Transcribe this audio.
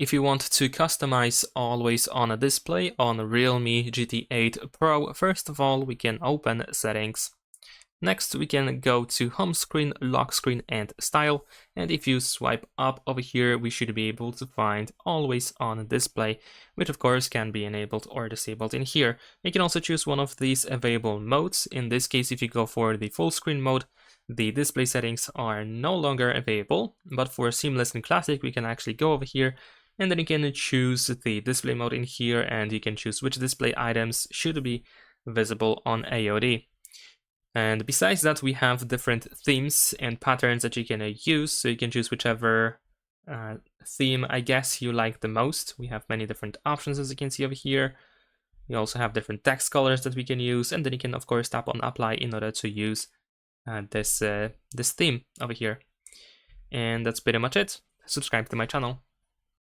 If you want to customize always on a display on Realme GT 8 Pro, first of all, we can open settings. Next, we can go to home screen, lock screen, and style. And if you swipe up over here, we should be able to find always on display, which of course can be enabled or disabled in here. You can also choose one of these available modes. In this case, if you go for the full screen mode, the display settings are no longer available. But for seamless and classic, we can actually go over here and then you can choose the display mode in here, and you can choose which display items should be visible on AOD. And besides that, we have different themes and patterns that you can use, so you can choose whichever theme I guess you like the most. We have many different options, as you can see over here. We also have different text colors that we can use, and then you can of course tap on apply in order to use this theme over here. And that's pretty much it. Subscribe to my channel.